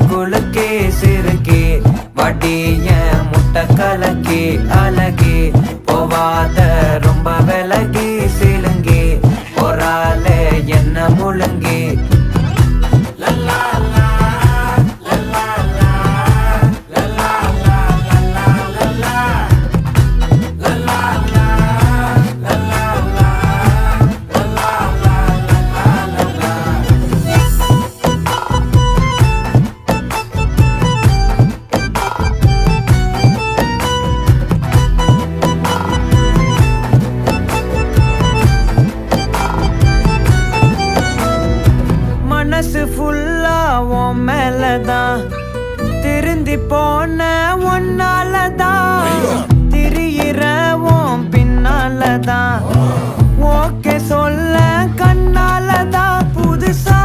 குலுக்கே சிறுக்கே வடிய முட்டை கலக்கே அழகே போவாத ரொம்ப விலகி சிலுங்கி ஒரால என்ன முழுங்கி மனசு ஃபுல்லா உன் மேலதான் திருந்தி போன ஒன்னாலதான் திரியிற உன் பின்னாலதான் ஓகே சொல்ல கண்ணாலதான் புதுசா